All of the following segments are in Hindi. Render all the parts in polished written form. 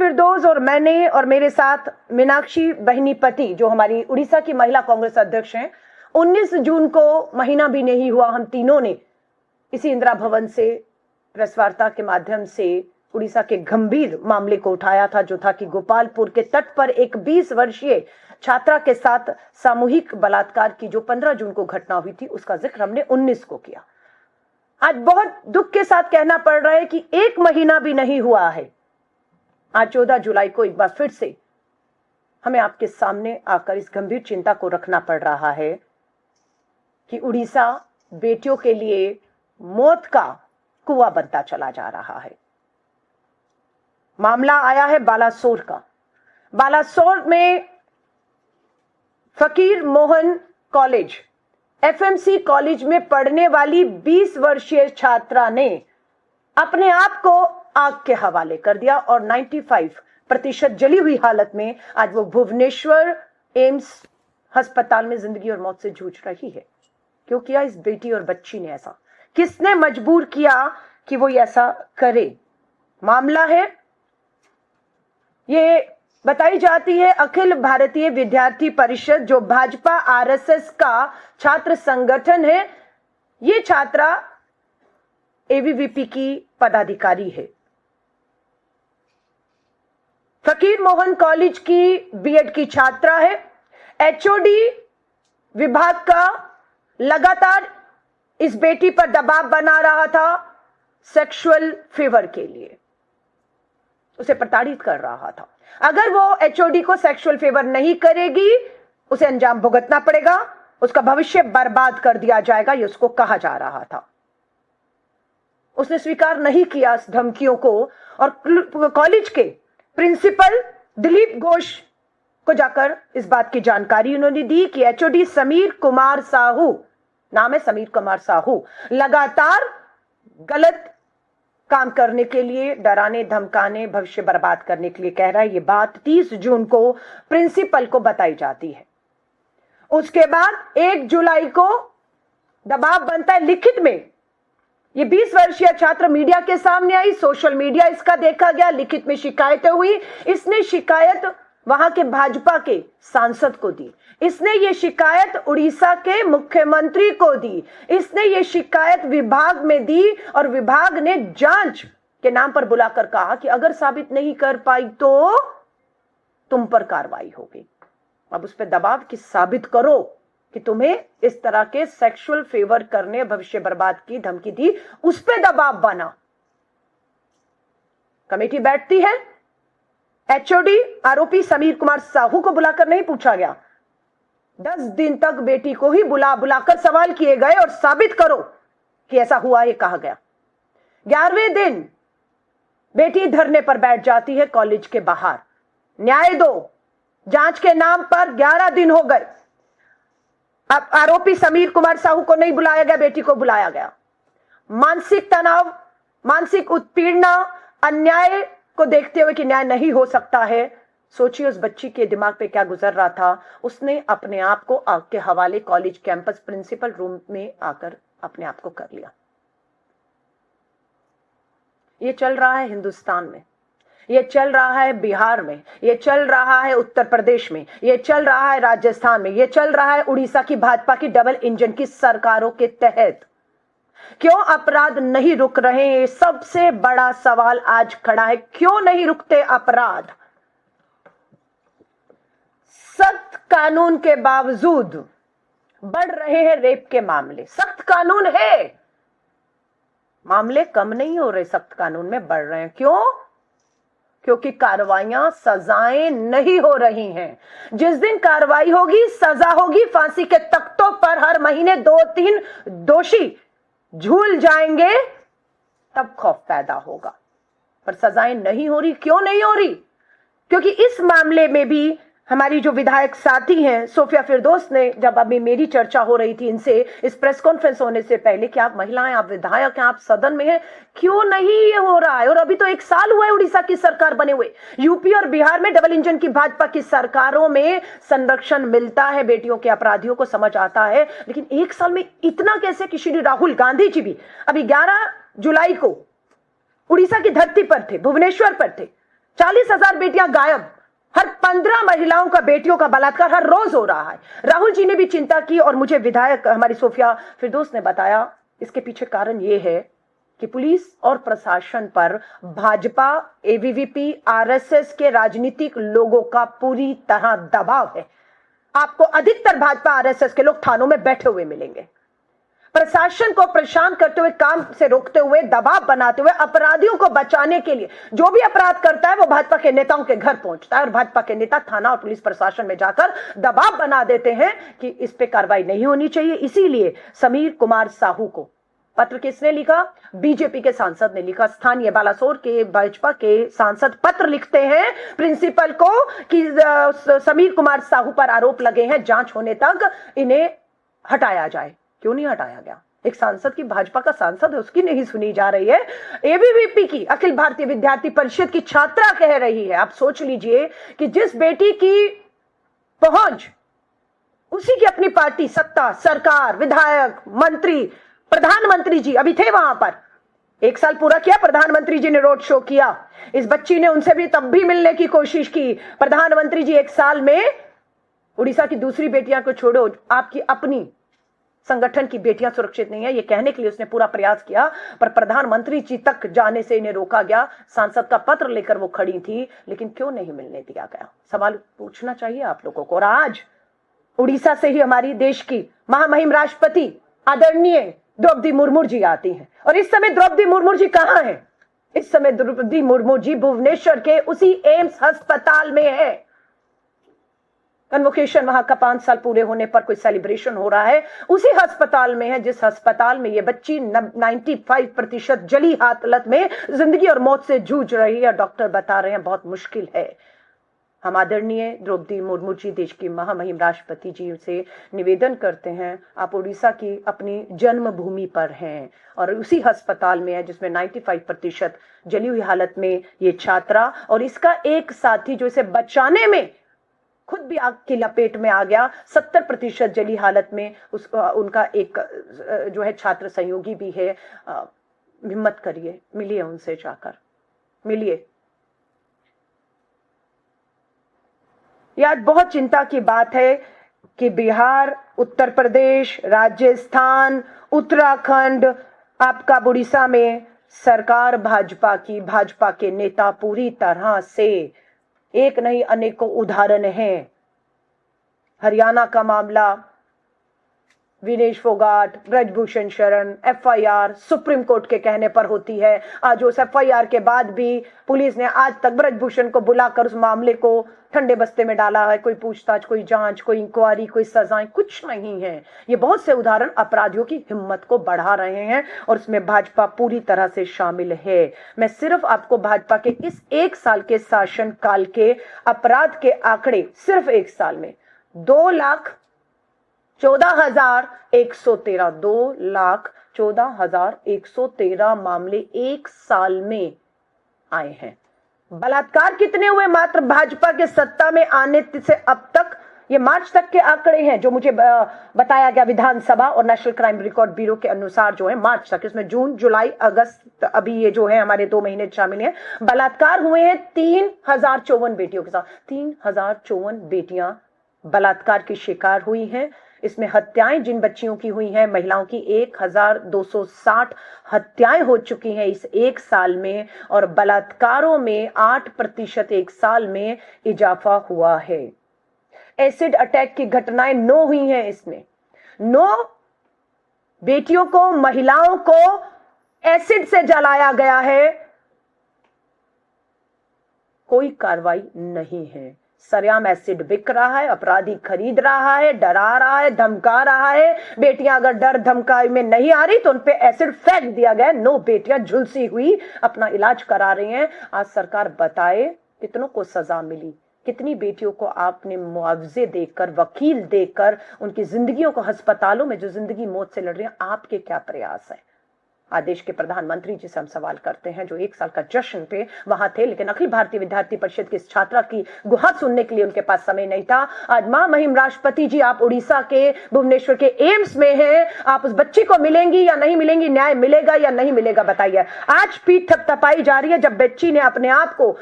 फिरदौस और मैंने और मेरे साथ मीनाक्षी बहनीपति जो हमारी उड़ीसा की महिला कांग्रेस अध्यक्ष हैं, 19 जून को महीना भी नहीं हुआ, हम तीनों ने इसी इंदिरा भवन से प्रेस वार्ता के माध्यम से उड़ीसा के गंभीर मामले को उठाया था, जो था कि गोपालपुर के तट पर एक 20 वर्षीय छात्रा के साथ सामूहिक बलात्कार की जो 15 जून को घटना हुई थी, उसका जिक्र हमने 19 को किया। आज बहुत दुख के साथ कहना पड़ रहा है कि एक महीना भी नहीं हुआ है, आज 14 जुलाई को एक बार फिर से हमें आपके सामने आकर इस गंभीर चिंता को रखना पड़ रहा है कि उड़ीसा बेटियों के लिए मौत का कुआं बनता चला जा रहा है। मामला आया है बालासोर का। बालासोर में फकीर मोहन कॉलेज, एफएमसी कॉलेज में पढ़ने वाली 20 वर्षीय छात्रा ने अपने आप को आग के हवाले कर दिया और 95% जली हुई हालत में आज वो भुवनेश्वर एम्स अस्पताल में जिंदगी और मौत से जूझ रही है। क्यों किया इस बेटी और बच्ची ने ऐसा? किसने मजबूर किया कि वो ऐसा करे? मामला है, ये बताई जाती है अखिल भारतीय विद्यार्थी परिषद जो भाजपा आरएसएस का छात्र संगठन है। ये छात्रा एबीवीपी की पदाधिकारी है। फकीर मोहन कॉलेज की बीएड की छात्रा है। एचओडी विभाग का लगातार इस बेटी पर दबाव बना रहा था सेक्सुअल फेवर के लिए, उसे प्रताड़ित कर रहा था। अगर वो एचओडी को सेक्सुअल फेवर नहीं करेगी, उसे अंजाम भुगतना पड़ेगा, उसका भविष्य बर्बाद कर दिया जाएगा, ये उसको कहा जा रहा था। उसने स्वीकार नहीं किया इस धमकियों को और कॉलेज के प्रिंसिपल दिलीप घोष को जाकर इस बात की जानकारी उन्होंने दी कि एचओडी समीर कुमार साहू, नाम है समीर कुमार साहू, लगातार गलत काम करने के लिए, डराने धमकाने, भविष्य बर्बाद करने के लिए कह रहा है। ये बात 30 जून को प्रिंसिपल को बताई जाती है। उसके बाद 1 जुलाई को दबाव बनता है लिखित में। ये 20 वर्षीय छात्र मीडिया के सामने आई, सोशल मीडिया इसका देखा गया, लिखित में शिकायतें हुई। इसने शिकायत वहां के भाजपा के सांसद को दी, इसने ये शिकायत उड़ीसा के मुख्यमंत्री को दी, इसने ये शिकायत विभाग में दी और विभाग ने जांच के नाम पर बुलाकर कहा कि अगर साबित नहीं कर पाई तो तुम पर कार्रवाई होगी। अब उस पर दबाव कि साबित करो कि तुम्हें इस तरह के सेक्सुअल फेवर करने, भविष्य बर्बाद की धमकी दी, उस पर दबाव बना। कमेटी बैठती है, एचओडी आरोपी समीर कुमार साहू को बुलाकर नहीं पूछा गया। 10 दिन तक बेटी को ही बुलाकर सवाल किए गए और साबित करो कि ऐसा हुआ, ये कहा गया। 11वें दिन बेटी धरने पर बैठ जाती है कॉलेज के बाहर, न्याय दो। जांच के नाम पर 11 दिन हो गए। अब आरोपी समीर कुमार साहू को नहीं बुलाया गया, बेटी को बुलाया गया। मानसिक तनाव, मानसिक उत्पीड़ना, अन्याय को देखते हुए कि न्याय नहीं हो सकता है, सोचिए उस बच्ची के दिमाग पे क्या गुजर रहा था। उसने अपने आप को आग के हवाले कॉलेज कैंपस प्रिंसिपल रूम में आकर अपने आप को कर लिया। ये चल रहा है हिंदुस्तान में, ये चल रहा है बिहार में, ये चल रहा है उत्तर प्रदेश में, ये चल रहा है राजस्थान में, ये चल रहा है उड़ीसा की भाजपा की डबल इंजन की सरकारों के तहत। क्यों अपराध नहीं रुक रहे हैं? सबसे बड़ा सवाल आज खड़ा है, क्यों नहीं रुकते अपराध? सख्त कानून के बावजूद बढ़ रहे हैं रेप के मामले। सख्त कानून है, मामले कम नहीं हो रहे, सख्त कानून में बढ़ रहे हैं। क्यों? क्योंकि कार्रवाइयां, सजाएं नहीं हो रही हैं। जिस दिन कार्रवाई होगी, सजा होगी, फांसी के तख्तों पर हर महीने 2-3 दोषी झूल जाएंगे, तब खौफ पैदा होगा। पर सजाएं नहीं हो रही। क्यों नहीं हो रही? क्योंकि इस मामले में भी हमारी जो विधायक साथी हैं सोफिया फिरदौस ने, जब अभी मेरी चर्चा हो रही थी इनसे इस प्रेस कॉन्फ्रेंस होने से पहले कि आप महिलाएं, आप विधायक हैं, आप सदन में हैं, क्यों नहीं ये हो रहा है? और अभी तो 1 साल हुआ है उड़ीसा की सरकार बने हुए। यूपी और बिहार में डबल इंजन की भाजपा की सरकारों में संरक्षण मिलता है, बेटियों के अपराधियों को समझ आता है, लेकिन 1 साल में इतना कैसे कि श्री राहुल गांधी जी भी अभी 11 जुलाई को उड़ीसा की धरती पर थे, भुवनेश्वर पर थे। 40,000 बेटियां गायब, हर 15 महिलाओं का, बेटियों का बलात्कार हर रोज हो रहा है। राहुल जी ने भी चिंता की और मुझे विधायक हमारी सोफिया फिरदौस ने बताया इसके पीछे कारण यह है कि पुलिस और प्रशासन पर भाजपा, एबीवीपी, आरएसएस के राजनीतिक लोगों का पूरी तरह दबाव है। आपको अधिकतर भाजपा आरएसएस के लोग थानों में बैठे हुए मिलेंगे, प्रशासन को परेशान करते हुए, काम से रोकते हुए, दबाव बनाते हुए, अपराधियों को बचाने के लिए जो भी अपराध करता है वो भाजपा के नेताओं के घर पहुंचता है और भाजपा के नेता थाना और पुलिस प्रशासन में जाकर दबाव बना देते हैं कि इस पे कार्रवाई नहीं होनी चाहिए। इसीलिए समीर कुमार साहू को पत्र किसने लिखा? बीजेपी के सांसद ने लिखा। स्थानीय बालासोर के भाजपा के सांसद पत्र लिखते हैं प्रिंसिपल को कि समीर कुमार साहू पर आरोप लगे हैं, जांच होने तक इन्हें हटाया जाए। क्यों नहीं हटाया गया? एक सांसद की, भाजपा का सांसद है, उसकी नहीं सुनी जा रही है। एबीवीपी की, अखिल भारतीय विद्यार्थी परिषद की छात्रा कह रही है। आप सोच लीजिए कि जिस बेटी की पहुंच, उसी की अपनी पार्टी, सत्ता, सरकार, विधायक, मंत्री, प्रधानमंत्री जी अभी थे वहां पर, 1 साल पूरा किया, प्रधानमंत्री जी ने रोड शो किया। इस बच्ची ने उनसे भी तब भी मिलने की कोशिश की। प्रधानमंत्री जी 1 साल में उड़ीसा की दूसरी बेटियां को छोड़ो, आपकी अपनी संगठन की बेटियां सुरक्षित नहीं है, ये कहने के लिए उसने पूरा प्रयास किया, पर प्रधानमंत्री जी तक जाने से इन्हें रोका गया। सांसद का पत्र लेकर वो खड़ी थी, लेकिन क्यों नहीं मिलने दिया गया? सवाल पूछना चाहिए आप लोगों को। और आज उड़ीसा से ही हमारी देश की महामहिम राष्ट्रपति आदरणीय द्रौपदी मुर्मू जी आती हैं, और इस समय द्रौपदी मुर्मू जी कहां हैं? इस समय द्रौपदी मुर्मू जी भुवनेश्वर के उसी एम्स अस्पताल में है। कन्वोकेशन वहां का 5 साल पूरे होने पर कोई सेलिब्रेशन हो रहा है, उसी अस्पताल में है जिस अस्पताल में ये बच्ची 95% जली हालत में जिंदगी और मौत से जूझ रही है। डॉक्टर बता रहे हैं बहुत मुश्किल है। हम आदरणीय द्रौपदी मुर्मू जी, देश की महामहिम राष्ट्रपति जी से निवेदन करते हैं, आप उड़ीसा की अपनी जन्मभूमि पर हैं और उसी अस्पताल में है जिसमें 95% जली हुई हालत में ये छात्रा और इसका एक साथी जो इसे बचाने में खुद भी आग की लपेट में आ गया, 70% जली हालत में उनका एक जो है छात्र सहयोगी भी है। हिम्मत करिए, मिलिए उनसे, जाकर मिलिए। यह बहुत चिंता की बात है कि बिहार, उत्तर प्रदेश, राजस्थान, उत्तराखंड, आपका उड़ीसा में सरकार भाजपा की, भाजपा के नेता पूरी तरह से, एक नहीं अनेकों उदाहरण हैं। हरियाणा का मामला, Vinesh Phogat, Brijbhushan Sharan, FIR supreme court के कहने पर होती है। आज उस एफआईआर के बाद भी पुलिस ने आज तक ब्रजभूषण को बुलाकर उस मामले को ठंडे बस्ते में डाला है। कोई पूछताछ, कोई जांच, कोई इंक्वायरी, कोई सजाएं, कुछ नहीं है। ये बहुत से उदाहरण अपराधियों की हिम्मत को बढ़ा रहे हैं और उसमें भाजपा पूरी तरह से शामिल है। मैं सिर्फ आपको भाजपा के इस 1 साल के शासन काल के अपराध के आंकड़े, सिर्फ 1 साल में 2,14,113 मामले 1 साल में आए हैं। बलात्कार कितने हुए मात्र भाजपा के सत्ता में आने से अब तक? ये मार्च तक के आंकड़े हैं जो मुझे बताया गया विधानसभा और नेशनल क्राइम रिकॉर्ड ब्यूरो के अनुसार, जो है मार्च तक, इसमें जून, जुलाई, अगस्त, अभी ये जो है हमारे 2 महीने शामिल हैं। बलात्कार हुए हैं 3054 बेटियों के साथ। 3054 बेटियां बलात्कार की शिकार हुई हैं। इसमें हत्याएं जिन बच्चियों की हुई हैं, महिलाओं की 1260 हत्याएं हो चुकी हैं इस 1 साल में, और बलात्कारों में 8% 1 साल में इजाफा हुआ है। एसिड अटैक की घटनाएं 9 हुई हैं इसमें। 9 बेटियों को, महिलाओं को एसिड से जलाया गया है। कोई कार्रवाई नहीं है। सरेआम एसिड बिक रहा है, अपराधी खरीद रहा है, डरा रहा है, धमका रहा है। बेटियां अगर डर धमकाई में नहीं आ रही तो उन पे एसिड फेंक दिया गया। 9 बेटियां झुलसी हुई अपना इलाज करा रही हैं। आज सरकार बताए कितनों को सजा मिली, कितनी बेटियों को आपने मुआवजे देकर, वकील देकर, उनकी जिंदगियों को, अस्पतालों में जो जिंदगी मौत से लड़ रही है, आपके क्या प्रयास है? आज देश के प्रधानमंत्री जी से हम सवाल करते हैं, जो 1 साल का जश्न पे वहां थे, लेकिन अखिल भारतीय विद्यार्थी परिषद की इस छात्रा की गुहार सुनने के लिए उनके पास समय नहीं था। आज महामहिम राष्ट्रपति जी, आप उड़ीसा के भुवनेश्वर के एम्स में हैं, आप उस बच्ची को मिलेंगी या नहीं मिलेंगी? न्याय मिलेगा या नहीं मिलेगा? बताइए। आज पीठ थपथपाई जा रही है जब बच्ची ने अपने आप को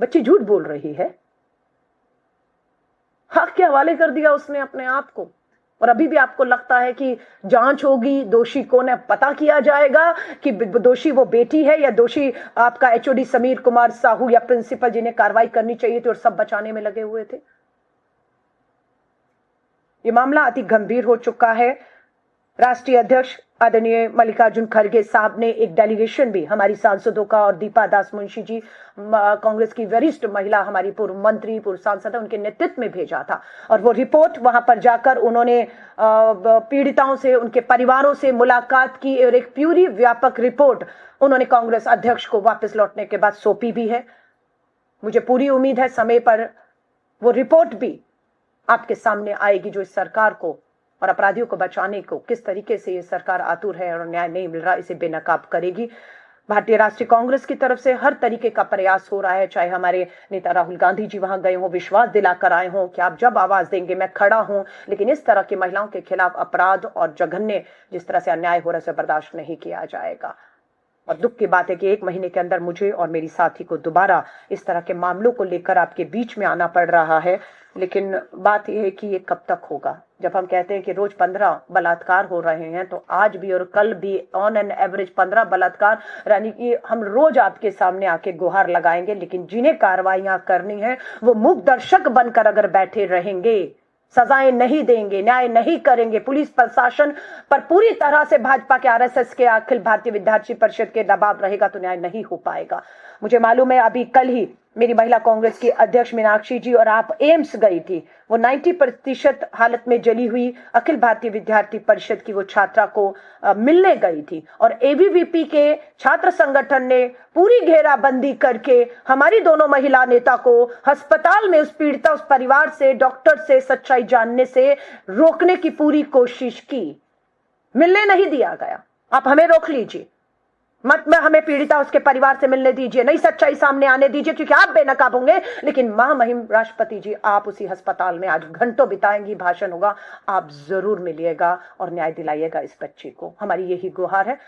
बच्ची झूठ बोल रही है, हक के हवाले कर दिया उसने अपने आप को। और अभी भी आपको लगता है कि जांच होगी, दोषी कौन है पता किया जाएगा कि दोषी वो बेटी है या दोषी आपका एचओडी समीर कुमार साहू या प्रिंसिपल जिन्हें कार्रवाई करनी चाहिए थी और सब बचाने में लगे हुए थे। ये मामला अति गंभीर हो चुका है। राष्ट्रीय अध्यक्ष आदरणीय मल्लिकार्जुन खड़गे साहब ने एक डेलीगेशन भी हमारी सांसदों का और दीपा दास मुंशी जी कांग्रेस की वरिष्ठ महिला, हमारी पूर्व मंत्री, पूर्व सांसद, उनके नेतृत्व में भेजा था। और वो रिपोर्ट वहां पर जाकर उन्होंने पीड़िताओं से, उनके परिवारों से मुलाकात की और एक पूरी व्यापक रिपोर्ट उन्होंने कांग्रेस अध्यक्ष को वापस लौटने के बाद सौंपी भी है। मुझे पूरी उम्मीद है समय पर वो रिपोर्ट भी आपके सामने आएगी, जो इस सरकार को और अपराधियों को बचाने को किस तरीके से ये सरकार आतुर है और न्याय नहीं मिल रहा, इसे बेनकाब करेगी। भारतीय राष्ट्रीय कांग्रेस की तरफ से हर तरीके का प्रयास हो रहा है, चाहे हमारे नेता राहुल गांधी जी वहां गए हों, विश्वास दिलाकर आए हों कि आप जब आवाज देंगे मैं खड़ा हूं, लेकिन इस तरह की महिलाओं के खिलाफ अपराध और जघन्य जिस तरह से अन्याय हो रहा है बर्दाश्त नहीं किया जाएगा। और दुख की बात है कि 1 महीने के अंदर मुझे और मेरी साथी को दोबारा इस तरह के मामलों को लेकर आपके बीच में आना पड़ रहा है। लेकिन बात यह है कि ये कब तक होगा? जब हम कहते हैं कि रोज 15 बलात्कार हो रहे हैं, तो आज भी और कल भी ऑन एन एवरेज 15 बलात्कार, यानी कि हम रोज आपके सामने आके गुहार लगाएंगे, लेकिन जिन्हें कार्रवाइयां करनी है वो मूक दर्शक बनकर अगर बैठे रहेंगे, सजाएं नहीं देंगे, न्याय नहीं करेंगे, पुलिस प्रशासन पर पूरी तरह से भाजपा के, आरएसएस के, अखिल भारतीय विद्यार्थी परिषद के दबाव रहेगा, तो न्याय नहीं हो पाएगा। मुझे मालूम है अभी कल ही मेरी महिला कांग्रेस की अध्यक्ष मीनाक्षी जी और आप एम्स गई थी। वो 90% हालत में जली हुई अखिल भारतीय विद्यार्थी परिषद की वो छात्रा को मिलने गई थी, और एबीवीपी के छात्र संगठन ने पूरी घेराबंदी करके हमारी दोनों महिला नेता को अस्पताल में उस पीड़िता, उस परिवार से, डॉक्टर से सच्चाई जानने से रोकने की पूरी कोशिश की। मिलने नहीं दिया गया। आप हमें रोक लीजिए, मत में हमें पीड़िता उसके परिवार से मिलने दीजिए, नई सच्चाई सामने आने दीजिए, क्योंकि आप बेनकाब होंगे, लेकिन महामहिम राष्ट्रपति जी आप उसी अस्पताल में आज घंटों बिताएंगी, भाषण होगा, आप जरूर मिलिएगा और न्याय दिलाइएगा इस बच्चे को। हमारी यही गुहार है।